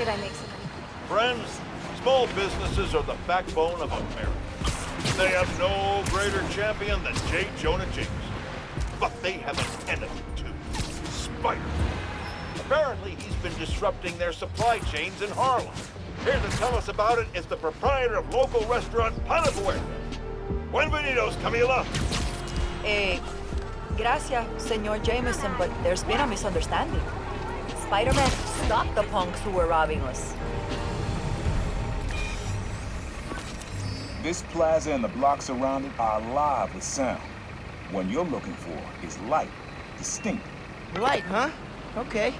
did I make so many? Friends, small businesses are the backbone of America. They have no greater champion than J. Jonah Jameson. But they have an enemy, too. Spider. Apparently, he's been disrupting their supply chains in Harlem. Here to tell us about it is the proprietor of local restaurant Pana Fuerte. Buenvenidos, Camila. Gracias, Senor Jameson, but there's been a misunderstanding. Spider-Man stopped the punks who were robbing us. This plaza and the blocks around it are alive with sound. What you're looking for is light, distinct. Light, huh? Okay.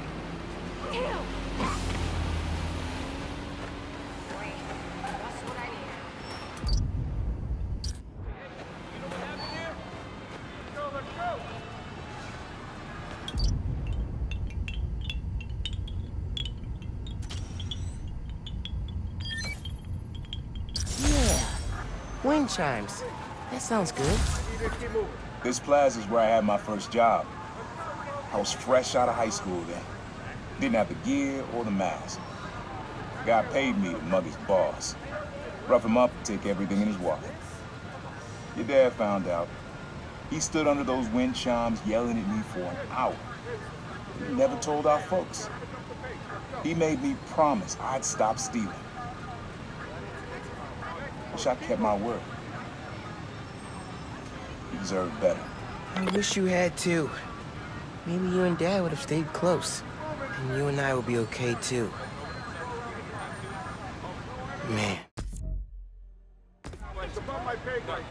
Wind chimes. That sounds good. This plaza is where I had my first job. I was fresh out of high school then. Didn't have the gear or the mask. Guy paid me to mug his boss. Rough him up and take everything in his wallet. Your dad found out. He stood under those wind chimes yelling at me for an hour. He never told our folks. He made me promise I'd stop stealing. Wish I kept my word. You deserve better. I wish you had too. Maybe you and Dad would have stayed close. And you and I would be okay too. Man. It's above my pay grade.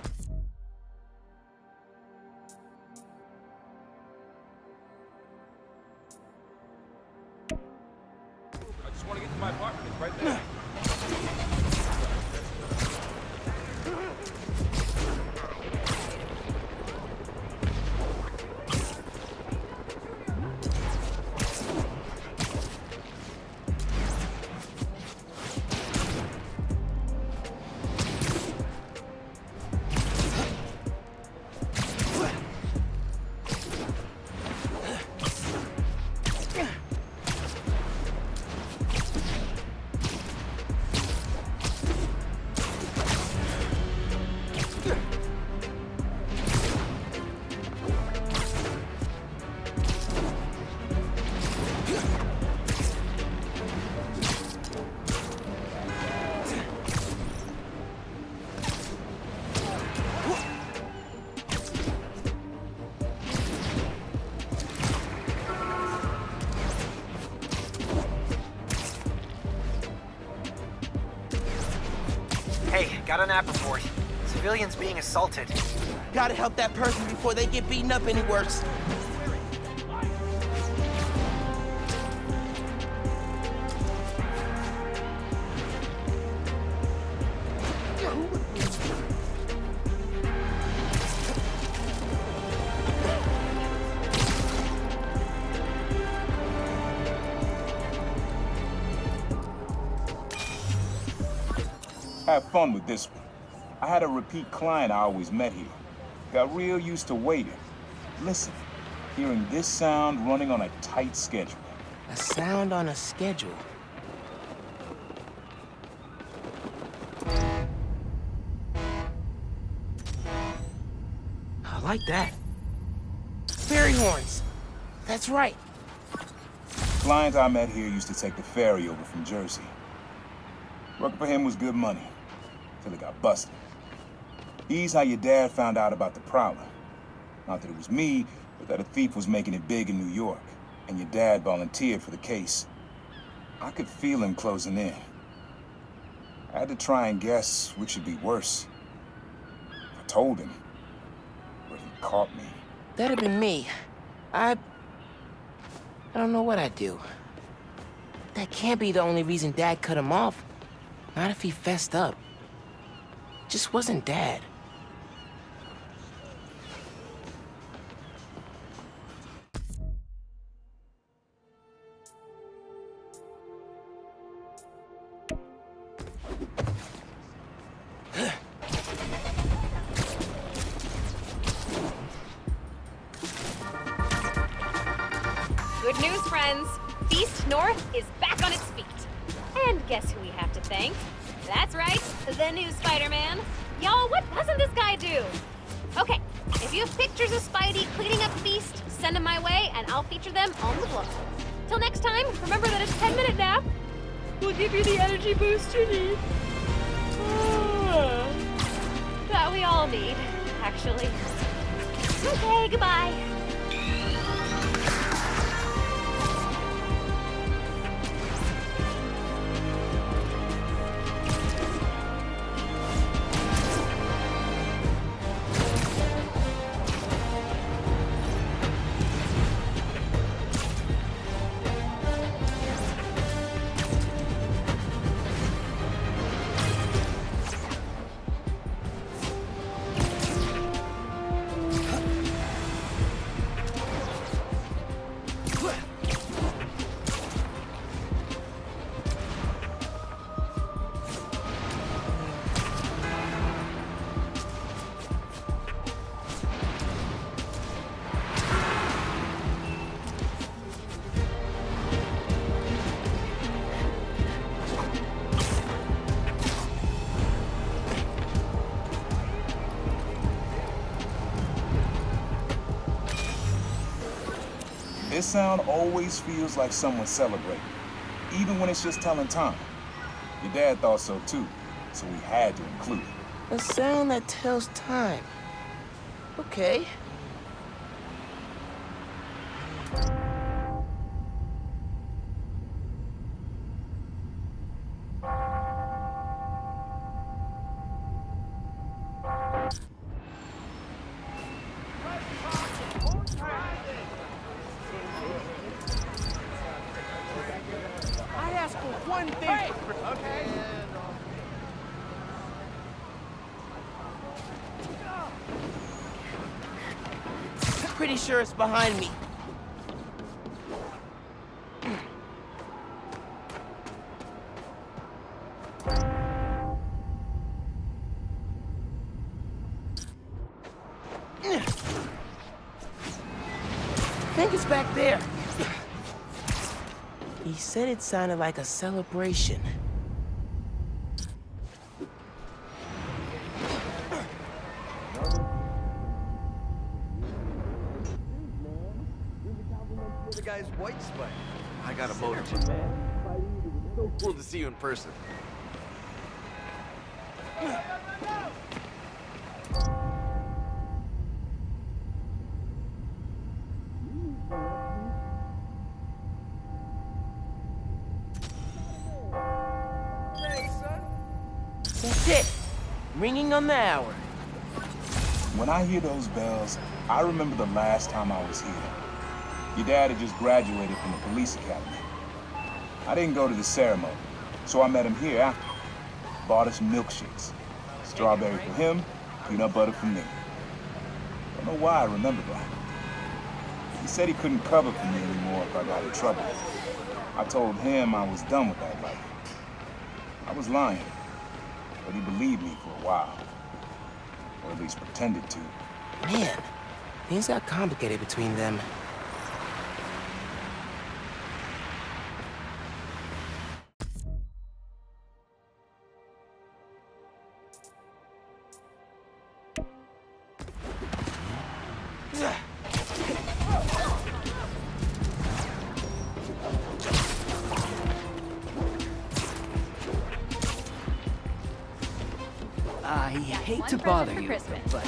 I just want to get to my apartment. It's right there. Hey, got an app report. Civilians being assaulted. Gotta help that person before they get beaten up any worse. Have fun with this one. I had a repeat client I always met here. Got real used to waiting. Listen, hearing this sound running on a tight schedule. A sound on a schedule. I like that. Ferry horns. That's right. Client I met here used to take the ferry over from Jersey. Working for him was good money, till he got busted. He's how your dad found out about the Prowler. Not that it was me, but that a thief was making it big in New York, and your dad volunteered for the case. I could feel him closing in. I had to try and guess which would be worse. If I told him, or if he caught me. That'd have been me. I don't know what I'd do. That can't be the only reason Dad cut him off. Not if he fessed up. Just wasn't Dad. Good news, friends. Beast North is back on its feet. And guess who we have to thank? That's right, the new Spider-Man. Y'all, what doesn't this guy do? Okay, if you have pictures of Spidey cleaning up Feast, send them my way and I'll feature them on the blog. Till next time, remember that a 10-minute nap will give you the energy boost you need. That we all need, actually. Okay, goodbye. This sound always feels like someone's celebrating, even when it's just telling time. Your dad thought so too, so we had to include it. A sound that tells time. Okay. I ask for one thing. Okay. Pretty sure it's behind me. I think it's back there. He said it sounded like a celebration. The guy's white spider. I got a motor. So cool to see you in person. That's it. Ringing on the hour. When I hear those bells, I remember the last time I was here. Your dad had just graduated from the police academy. I didn't go to the ceremony, so I met him here after. Bought us milkshakes. Strawberry for him, peanut butter for me. Don't know why I remember that. He said he couldn't cover for me anymore if I got in trouble. I told him I was done with that life. I was lying, but he believed me for a while. Or at least pretended to. Man, things got complicated between them. I hate to bother you, but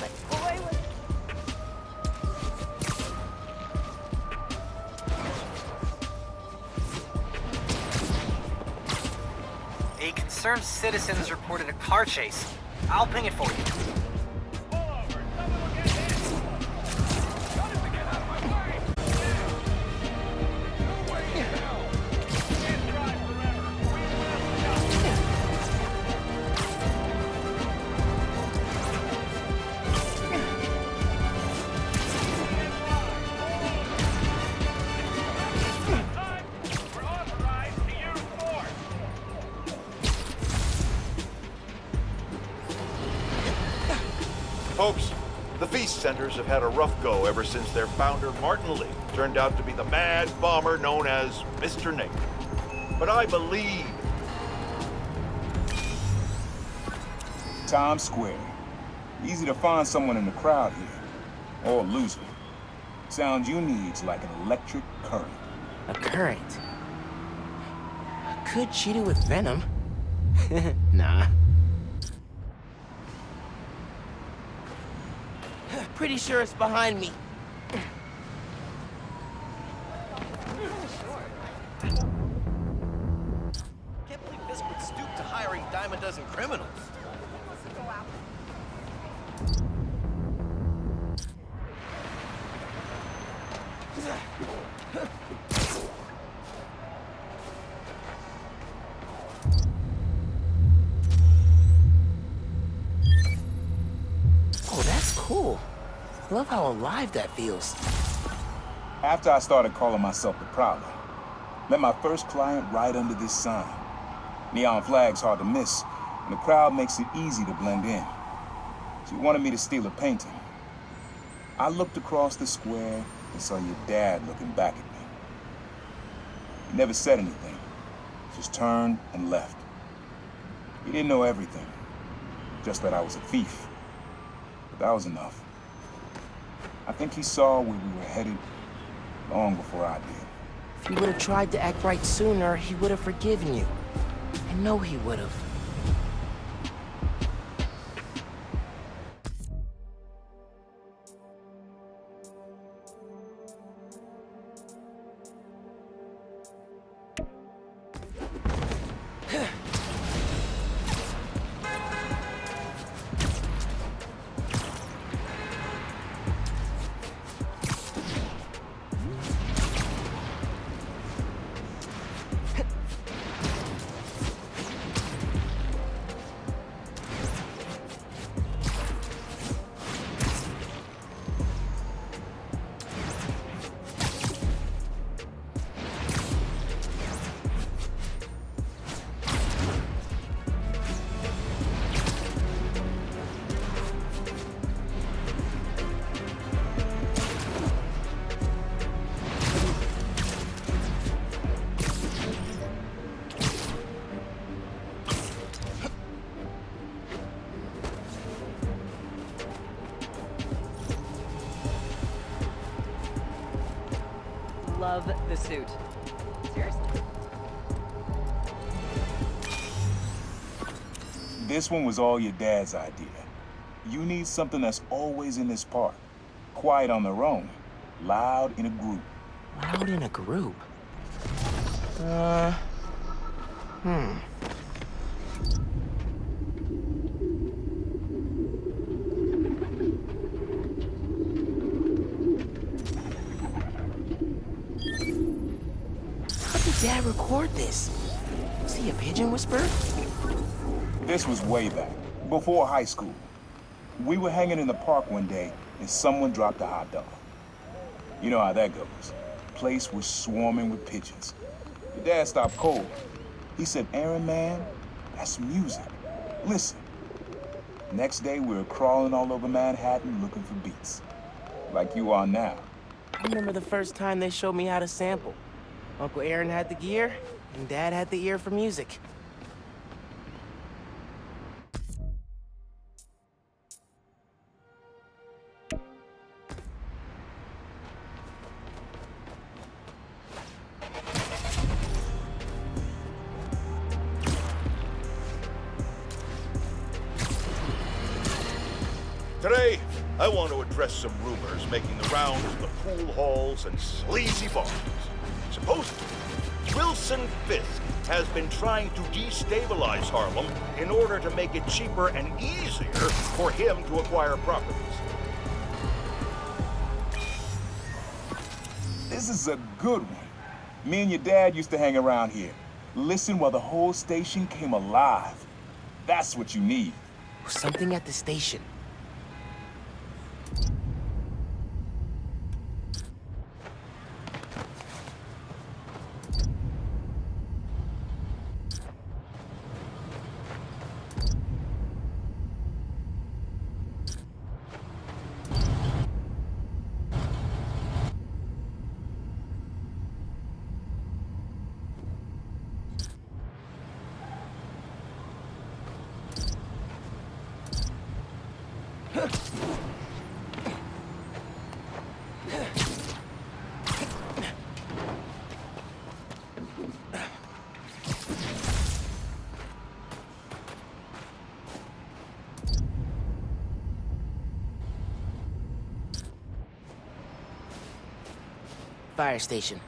A concerned citizen's reported a car chase. I'll ping it for you. Folks, the Feast Centers have had a rough go ever since their founder, Martin Lee, turned out to be the mad bomber known as Mr. Nate. But I believe Times Square. Easy to find someone in the crowd here. Or lose them. Sound you need's like an electric current. A current. Could cheat it with venom. Nah. Pretty sure it's behind me. Can't believe Fisk would stoop to hiring dime a dozen criminals. Oh, that's cool. Love how alive that feels. After I started calling myself the Prowler, met my first client right under this sign. Neon flag's hard to miss, and the crowd makes it easy to blend in. She wanted me to steal a painting. I looked across the square and saw your dad looking back at me. He never said anything, just turned and left. He didn't know everything, just that I was a thief. But that was enough. I think he saw where we were headed long before I did. If you would have tried to act right sooner, he would have forgiven you. I know he would have. Love the suit. Seriously. This one was all your dad's idea. You need something that's always in this park. Quiet on their own, loud in a group. Loud in a group? How did Dad record this? Was he a pigeon whisperer? This was way back, before high school. We were hanging in the park one day, and someone dropped a hot dog. You know how that goes. Place was swarming with pigeons. Your dad stopped cold. He said, "Aaron, man, that's music. Listen." Next day, we were crawling all over Manhattan looking for beats. Like you are now. I remember the first time they showed me how to sample. Uncle Aaron had the gear, and Dad had the ear for music. Today, I want to address some rumors making the rounds of the pool halls and sleazy bars. Supposedly, Wilson Fisk has been trying to destabilize Harlem in order to make it cheaper and easier for him to acquire properties. This is a good one. Me and your dad used to hang around here. Listen while the whole station came alive. That's what you need. Something at the station. Fire station.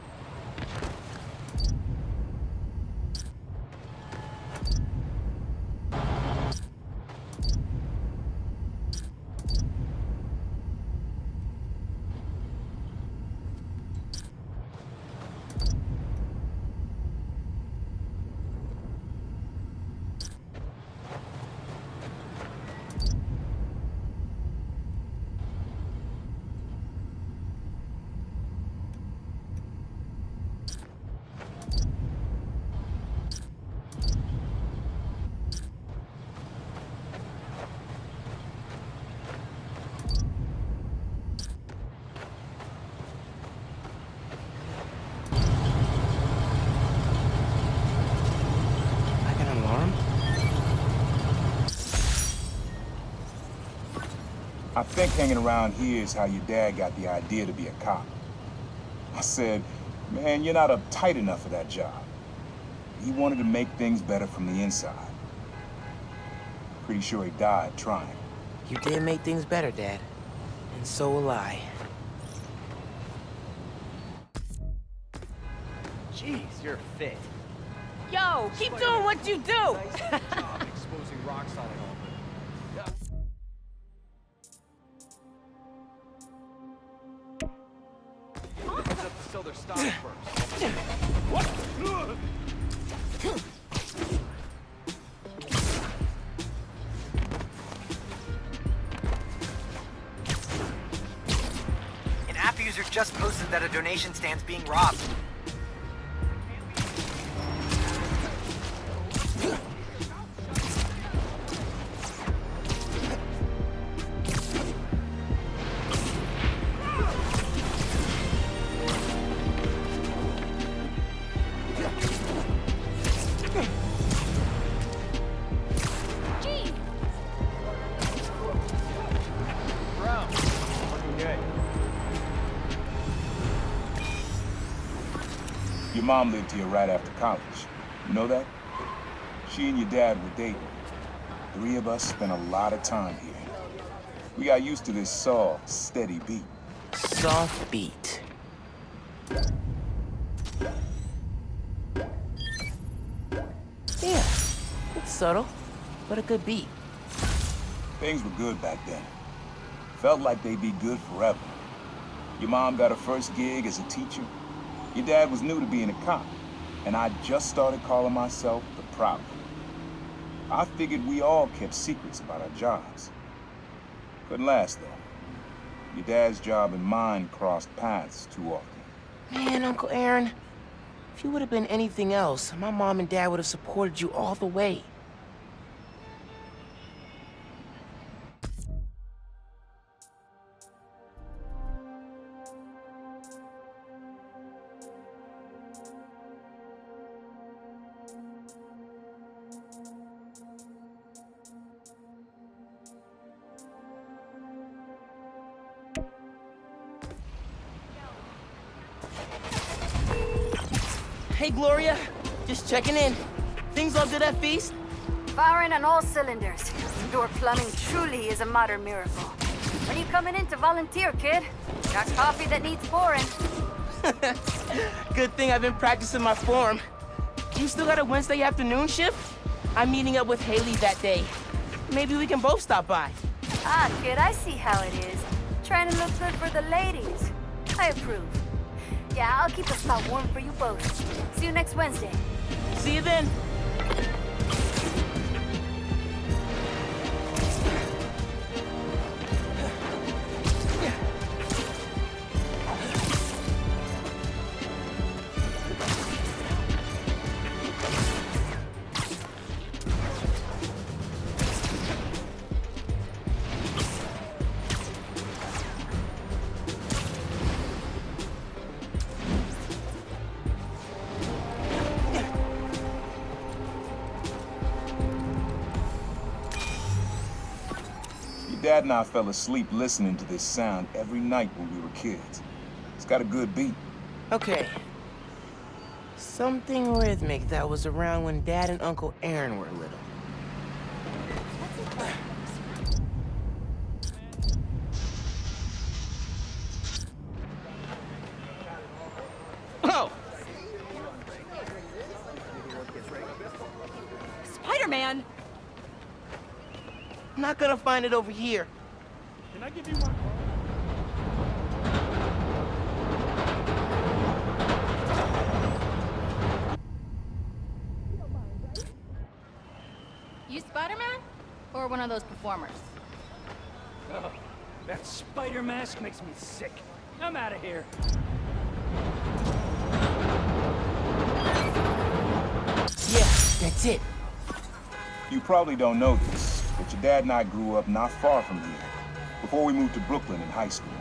I think hanging around here is how your dad got the idea to be a cop. I said, man, you're not uptight enough for that job. He wanted to make things better from the inside. Pretty sure he died trying. You did make things better, Dad. And so will I. Jeez, you're fit. Yo, keep doing what you do! Nice job exposing rock solid all Have to sell their stock first. An app user just posted that a donation stand's being robbed. Your mom lived here right after college. You know that? She and your dad were dating. 3 of us spent a lot of time here. We got used to this soft, steady beat. Soft beat. Yeah, it's subtle, but a good beat. Things were good back then. Felt like they'd be good forever. Your mom got her first gig as a teacher. Your dad was new to being a cop, and I just started calling myself the Prowler. I figured we all kept secrets about our jobs. Couldn't last, though. Your dad's job and mine crossed paths too often. Man, Uncle Aaron, if you would have been anything else, my mom and dad would have supported you all the way. Hey, Gloria. Just checking in. Things all good at Feast? Firing on all cylinders. Indoor plumbing truly is a modern miracle. When you coming in to volunteer, kid? Got coffee that needs pouring. Good thing I've been practicing my form. You still got a Wednesday afternoon shift? I'm meeting up with Haley that day. Maybe we can both stop by. Ah, kid, I see how it is. Trying to look good for the ladies. I approve. Yeah, I'll keep a spot warm for you both. See you next Wednesday. See you then. Your dad and I fell asleep listening to this sound every night when we were kids. It's got a good beat. Okay. Something rhythmic that was around when Dad and Uncle Aaron were little. Oh! Spider-Man! I'm not gonna find it over here. Can I give you my You Spider-Man? Or one of those performers? Oh, that spider mask makes me sick. I'm out of here. Yeah, that's it. You probably don't know this, but your dad and I grew up not far from here, before we moved to Brooklyn in high school.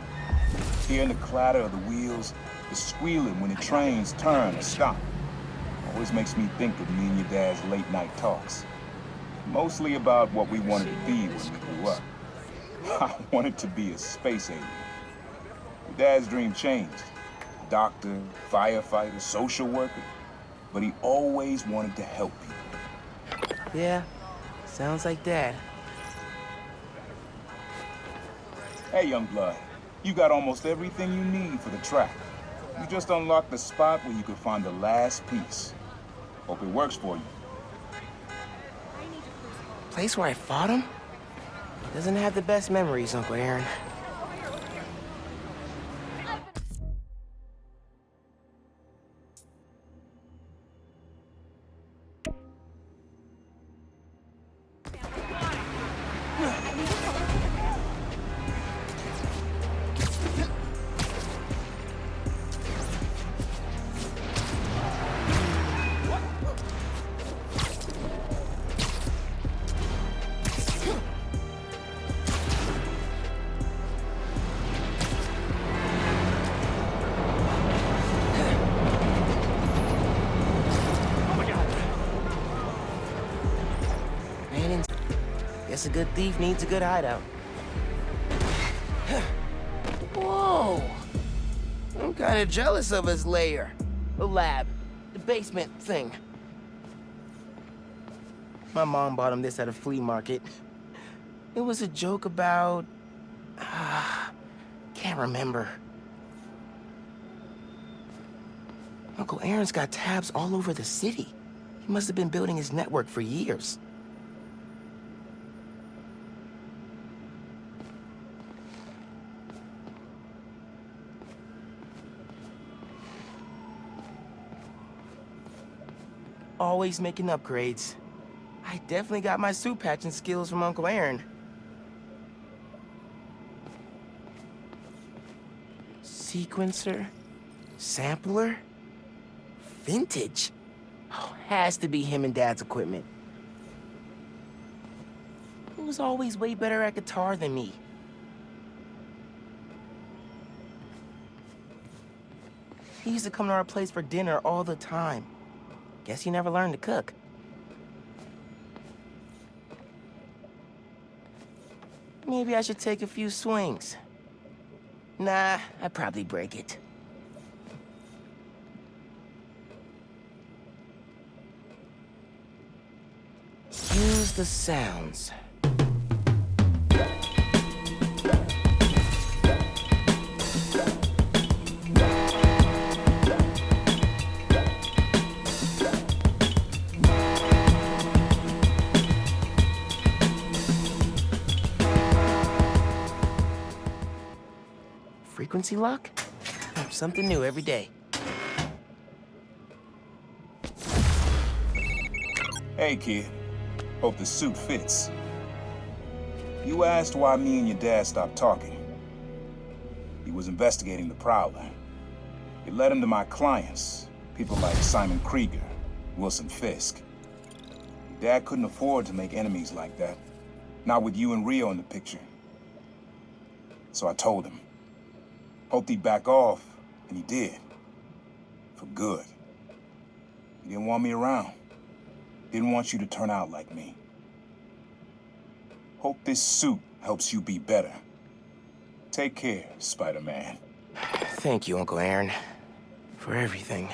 Hearing the clatter of the wheels, the squealing when the trains turn or stop, always makes me think of me and your dad's late-night talks. Mostly about what we wanted to be when we grew up. I wanted to be a space alien. Your dad's dream changed. Doctor, firefighter, social worker. But he always wanted to help people. Yeah, sounds like Dad. Hey, young blood, you got almost everything you need for the track. You just unlocked the spot where you could find the last piece. Hope it works for you. Place where I fought him? Doesn't have the best memories, Uncle Aaron. Guess a good thief needs a good hideout. Whoa! I'm kinda jealous of his lair. The lab. The basement thing. My mom bought him this at a flea market. It was a joke about... can't remember. Uncle Aaron's got tabs all over the city. He must have been building his network for years. Always making upgrades. I definitely got my suit patching skills from Uncle Aaron. Sequencer? Sampler? Vintage? Oh, has to be him and Dad's equipment. He was always way better at guitar than me. He used to come to our place for dinner all the time. Guess he never learned to cook. Maybe I should take a few swings. Nah, I'd probably break it. Use the sounds. Frequency lock? Something new every day. Hey, kid. Hope the suit fits. You asked why me and your dad stopped talking. He was investigating the Prowler. It led him to my clients, people like Simon Krieger, Wilson Fisk. Dad couldn't afford to make enemies like that. Not with you and Rio in the picture. So I told him. Hoped he'd back off, and he did. For good. He didn't want me around. Didn't want you to turn out like me. Hope this suit helps you be better. Take care, Spider-Man. Thank you, Uncle Aaron, for everything.